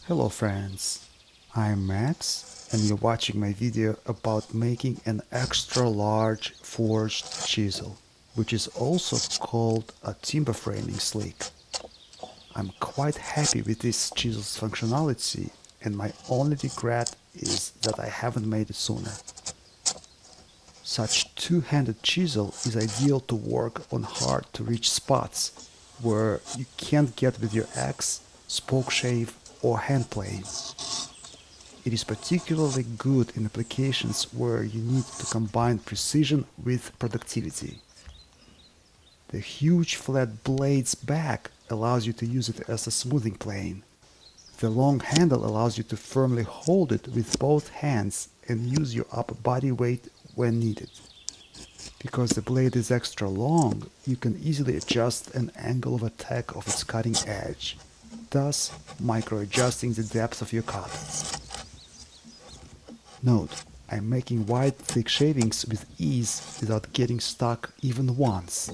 Hello friends, I'm Max and you're watching my video about making an extra large forged chisel, which is also called a timber framing slick. I'm quite happy with this chisel's functionality and my only regret is that I haven't made it sooner. Such two-handed chisel is ideal to work on hard to reach spots where you can't get with your axe, spoke shave or hand plane. It is particularly good in applications where you need to combine precision with productivity. The huge flat blade's back allows you to use it as a smoothing plane. The long handle allows you to firmly hold it with both hands and use your upper body weight when needed. Because the blade is extra long, you can easily adjust an angle of attack of its cutting edge, thus micro-adjusting the depth of your cut. Note, I'm making wide, thick shavings with ease without getting stuck even once.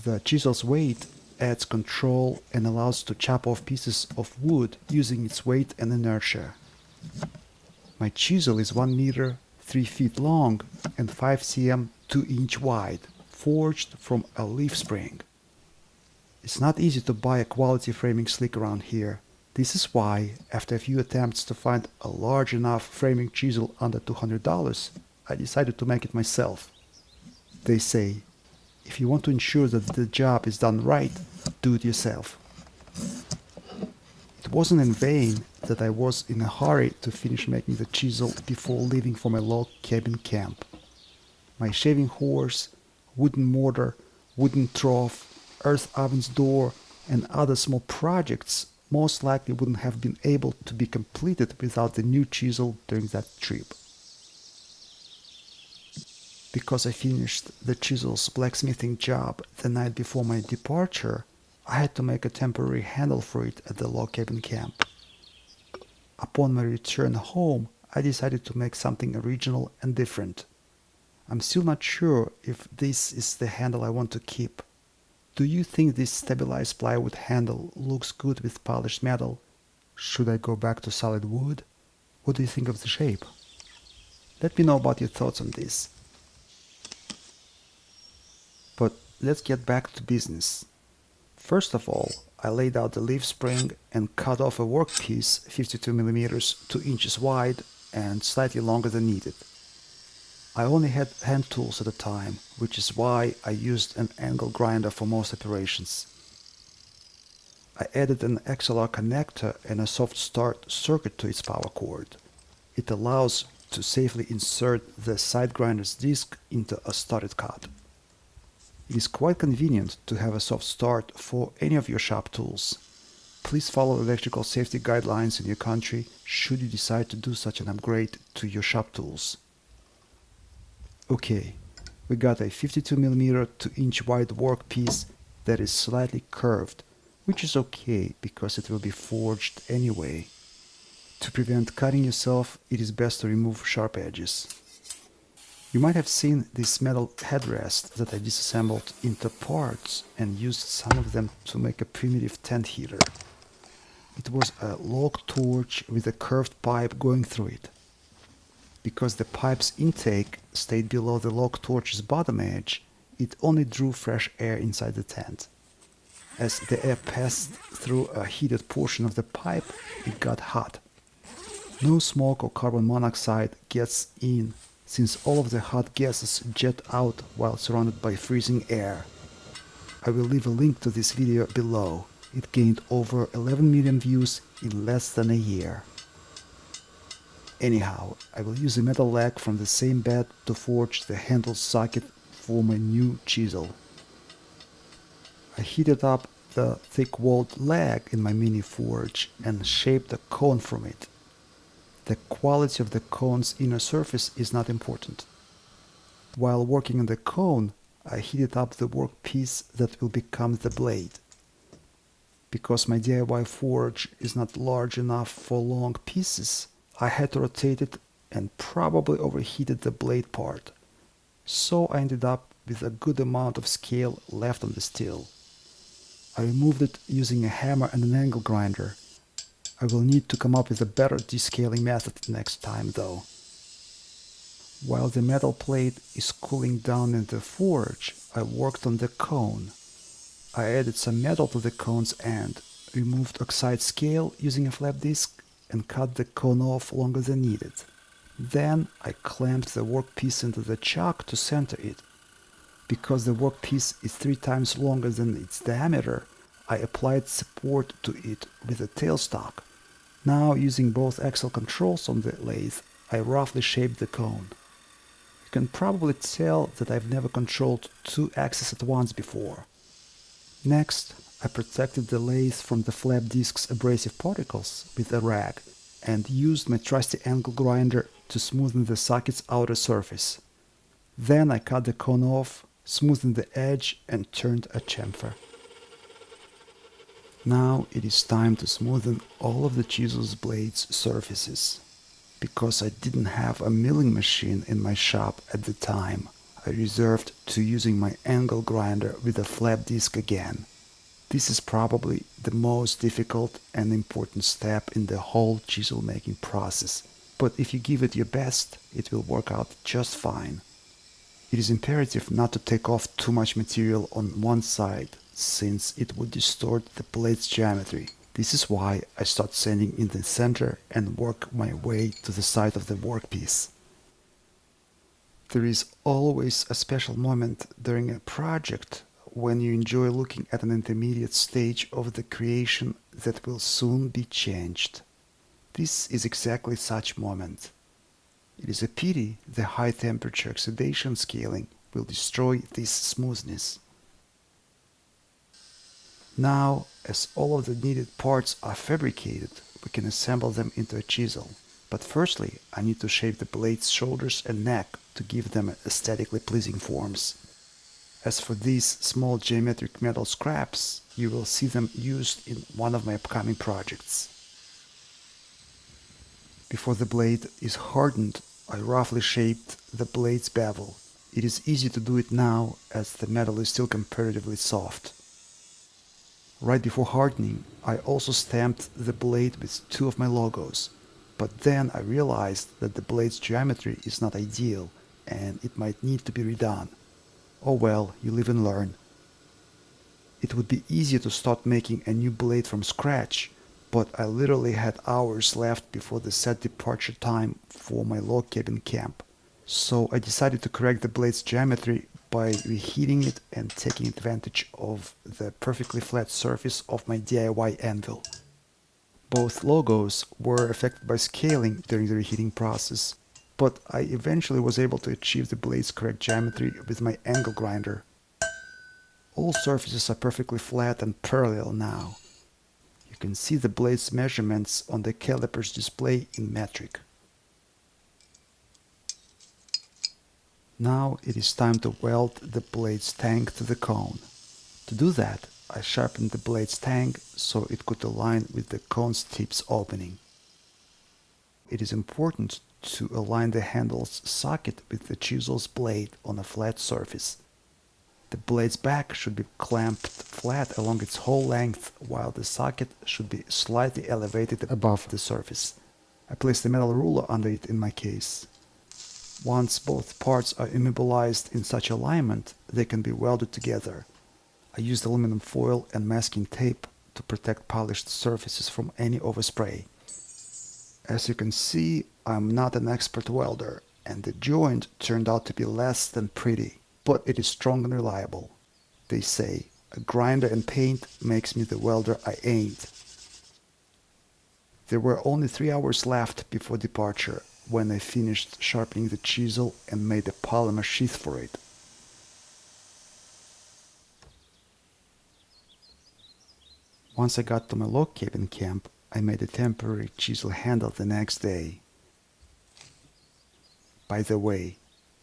The chisel's weight adds control and allows to chop off pieces of wood using its weight and inertia. My chisel is 1 meter, 3 feet long and 5 cm 2 inch wide, forged from a leaf spring. It's not easy to buy a quality framing slick around here. This is why, after a few attempts to find a large enough framing chisel under $200, I decided to make it myself. They say, if you want to ensure that the job is done right, do it yourself. It wasn't in vain that I was in a hurry to finish making the chisel before leaving for my log cabin camp. My shaving horse, wooden mortar, wooden trough, earth oven's door, and other small projects most likely wouldn't have been able to be completed without the new chisel during that trip. Because I finished the chisel's blacksmithing job the night before my departure, I had to make a temporary handle for it at the log cabin camp. Upon my return home, I decided to make something original and different. I'm still not sure if this is the handle I want to keep. Do you think this stabilized plywood handle looks good with polished metal? Should I go back to solid wood? What do you think of the shape? Let me know about your thoughts on this. But let's get back to business. First of all, I laid out the leaf spring and cut off a workpiece 52mm 2 inches wide and slightly longer than needed. I only had hand tools at the time, which is why I used an angle grinder for most operations. I added an XLR connector and a soft start circuit to its power cord. It allows to safely insert the side grinder's disc into a started cut. It is quite convenient to have a soft start for any of your shop tools. Please follow electrical safety guidelines in your country should you decide to do such an upgrade to your shop tools. Okay, we got a 52mm 2 inch wide workpiece that is slightly curved, which is okay because it will be forged anyway. To prevent cutting yourself, it is best to remove sharp edges. You might have seen this metal headrest that I disassembled into parts and used some of them to make a primitive tent heater. It was a log torch with a curved pipe going through it. Because the pipe's intake stayed below the log torch's bottom edge, it only drew fresh air inside the tent. As the air passed through a heated portion of the pipe, it got hot. No smoke or carbon monoxide gets in, since all of the hot gases jet out while surrounded by freezing air. I will leave a link to this video below. It gained over 11 million views in less than a year. Anyhow, I will use a metal leg from the same bed to forge the handle socket for my new chisel. I heated up the thick-walled leg in my mini forge and shaped a cone from it. The quality of the cone's inner surface is not important. While working on the cone, I heated up the workpiece that will become the blade. Because my DIY forge is not large enough for long pieces, I had to rotate it and probably overheated the blade part. So I ended up with a good amount of scale left on the steel. I removed it using a hammer and an angle grinder. I will need to come up with a better descaling method next time though. While the metal plate is cooling down in the forge, I worked on the cone. I added some metal to the cone's end, removed oxide scale using a flap disc, and cut the cone off longer than needed. Then I clamped the workpiece into the chuck to center it. Because the workpiece is 3 times longer than its diameter, I applied support to it with a tailstock. Now, using both axle controls on the lathe, I roughly shaped the cone. You can probably tell that I've never controlled 2 axes at once before. Next, I protected the lathe from the flap disc's abrasive particles with a rag and used my trusty angle grinder to smoothen the socket's outer surface. Then I cut the cone off, smoothened the edge, and turned a chamfer. Now it is time to smoothen all of the chisel's blades' surfaces. Because I didn't have a milling machine in my shop at the time, I resorted to using my angle grinder with a flap disc again. This is probably the most difficult and important step in the whole chisel making process, but if you give it your best, it will work out just fine. It is imperative not to take off too much material on one side, since it would distort the blade's geometry. This is why I start sanding in the center and work my way to the side of the workpiece. There is always a special moment during a project when you enjoy looking at an intermediate stage of the creation that will soon be changed. This is exactly such moment. It is a pity the high temperature oxidation scaling will destroy this smoothness. Now, as all of the needed parts are fabricated, we can assemble them into a chisel. But firstly, I need to shape the blade's shoulders and neck to give them aesthetically pleasing forms. As for these small geometric metal scraps, you will see them used in one of my upcoming projects. Before the blade is hardened, I roughly shaped the blade's bevel. It is easy to do it now as the metal is still comparatively soft. Right before hardening, I also stamped the blade with 2 of my logos, but then I realized that the blade's geometry is not ideal and it might need to be redone. Oh well, you live and learn. It would be easier to start making a new blade from scratch, but I literally had hours left before the set departure time for my log cabin camp. So I decided to correct the blade's geometry by reheating it and taking advantage of the perfectly flat surface of my DIY anvil. Both logos were affected by scaling during the reheating process, but I eventually was able to achieve the blade's correct geometry with my angle grinder. All surfaces are perfectly flat and parallel now. You can see the blade's measurements on the caliper's display in metric. Now it is time to weld the blade's tang to the cone. To do that, I sharpened the blade's tang so it could align with the cone's tip's opening. It is important to align the handle's socket with the chisel's blade on a flat surface. The blade's back should be clamped flat along its whole length, while the socket should be slightly elevated above the surface. I placed a metal ruler under it in my case. Once both parts are immobilized in such alignment, they can be welded together. I used aluminum foil and masking tape to protect polished surfaces from any overspray. As you can see, I'm not an expert welder, and the joint turned out to be less than pretty, but it is strong and reliable. They say, a grinder and paint makes me the welder I ain't. There were only 3 hours left before departure when I finished sharpening the chisel and made a polymer sheath for it. Once I got to my log cabin camp, I made a temporary chisel handle the next day. By the way,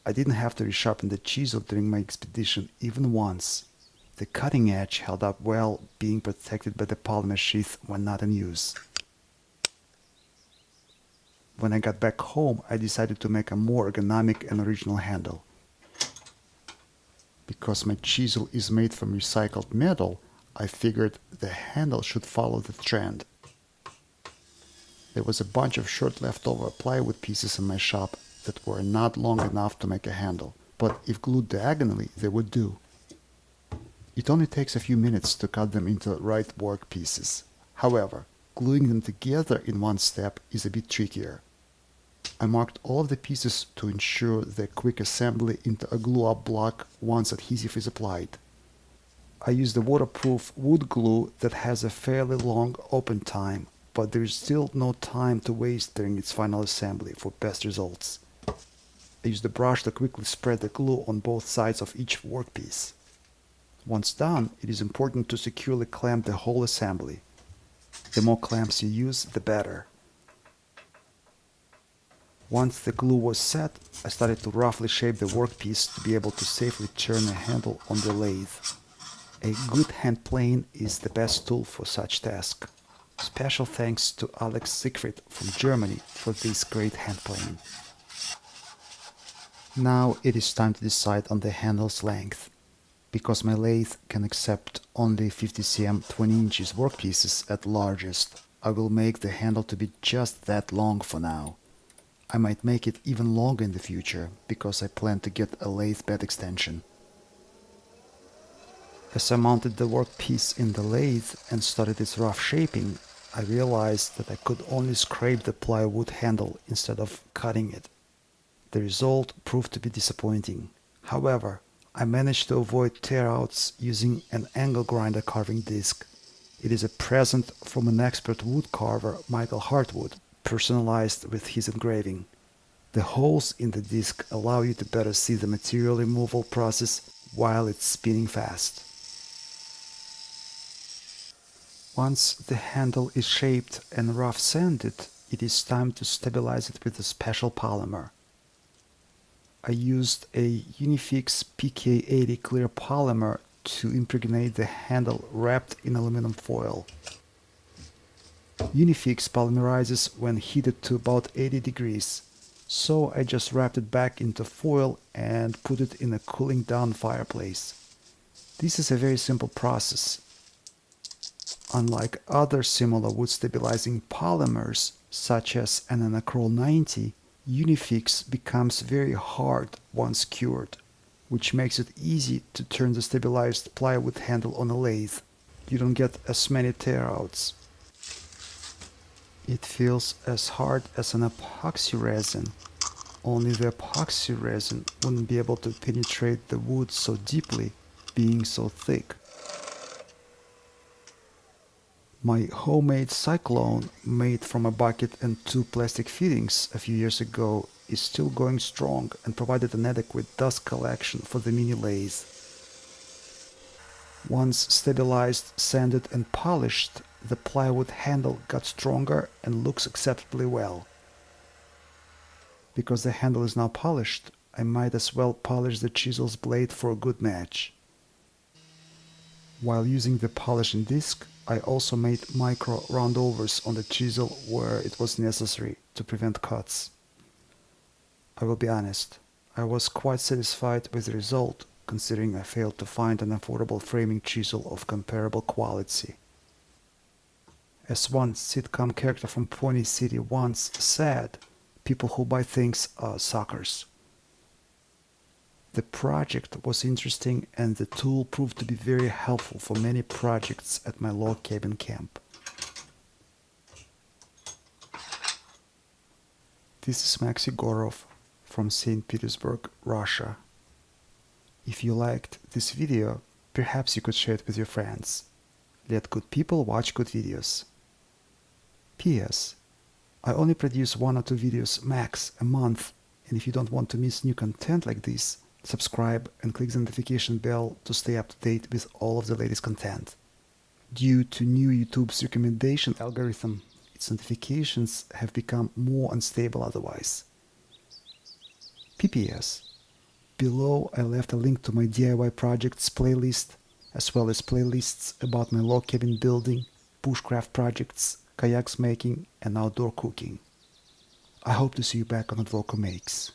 I didn't have to resharpen the chisel during my expedition even once. The cutting edge held up well, being protected by the polymer sheath when not in use. When I got back home, I decided to make a more ergonomic and original handle. Because my chisel is made from recycled metal, I figured the handle should follow the trend. There was a bunch of short leftover plywood pieces in my shop that were not long enough to make a handle, but if glued diagonally, they would do. It only takes a few minutes to cut them into right work pieces. However, gluing them together in one step is a bit trickier. I marked all of the pieces to ensure the quick assembly into a glue-up block once adhesive is applied. I used a waterproof wood glue that has a fairly long open time, but there is still no time to waste during its final assembly for best results. I used a brush to quickly spread the glue on both sides of each workpiece. Once done, it is important to securely clamp the whole assembly. The more clamps you use, the better. Once the glue was set, I started to roughly shape the workpiece to be able to safely turn the handle on the lathe. A good hand plane is the best tool for such task. Special thanks to Alex Siegfried from Germany for this great hand plane. Now it is time to decide on the handle's length. Because my lathe can accept only 50 cm 20 inches workpieces at largest, I will make the handle to be just that long for now. I might make it even longer in the future, because I plan to get a lathe bed extension. As I mounted the workpiece in the lathe and started its rough shaping, I realized that I could only scrape the plywood handle instead of cutting it. The result proved to be disappointing. However, I managed to avoid tear-outs using an angle grinder carving disc. It is a present from an expert wood carver, Michael Hartwood, personalized with his engraving. The holes in the disc allow you to better see the material removal process while it's spinning fast. Once the handle is shaped and rough sanded, it is time to stabilize it with a special polymer. I used a Unifix PK80 clear polymer to impregnate the handle wrapped in aluminum foil. Unifix polymerizes when heated to about 80 degrees, so I just wrapped it back into foil and put it in a cooling down fireplace. This is a very simple process. Unlike other similar wood stabilizing polymers, such as an Anacrol 90, Unifix becomes very hard once cured, which makes it easy to turn the stabilized plywood handle on a lathe. You don't get as many tear-outs. It feels as hard as an epoxy resin, only the epoxy resin wouldn't be able to penetrate the wood so deeply, being so thick. My homemade cyclone, made from a bucket and 2 plastic fittings a few years ago, is still going strong and provided an adequate dust collection for the mini lathe. Once stabilized, sanded and polished, the plywood handle got stronger and looks acceptably well. Because the handle is now polished, I might as well polish the chisel's blade for a good match. While using the polishing disc, I also made micro roundovers on the chisel where it was necessary to prevent cuts. I will be honest, I was quite satisfied with the result, considering I failed to find an affordable framing chisel of comparable quality. As one sitcom character from Pony City once said, people who buy things are suckers. The project was interesting and the tool proved to be very helpful for many projects at my log cabin camp. This is Maxi Gorov from St. Petersburg, Russia. If you liked this video, perhaps you could share it with your friends. Let good people watch good videos. P.S. I only produce 1 or 2 videos max a month, and if you don't want to miss new content like this, subscribe and click the notification bell to stay up to date with all of the latest content. Due to new YouTube's recommendation algorithm, its notifications have become more unstable otherwise. PPS. Below I left a link to my DIY projects playlist, as well as playlists about my log cabin building, bushcraft projects, kayaks making and outdoor cooking. I hope to see you back on Advoco Makes.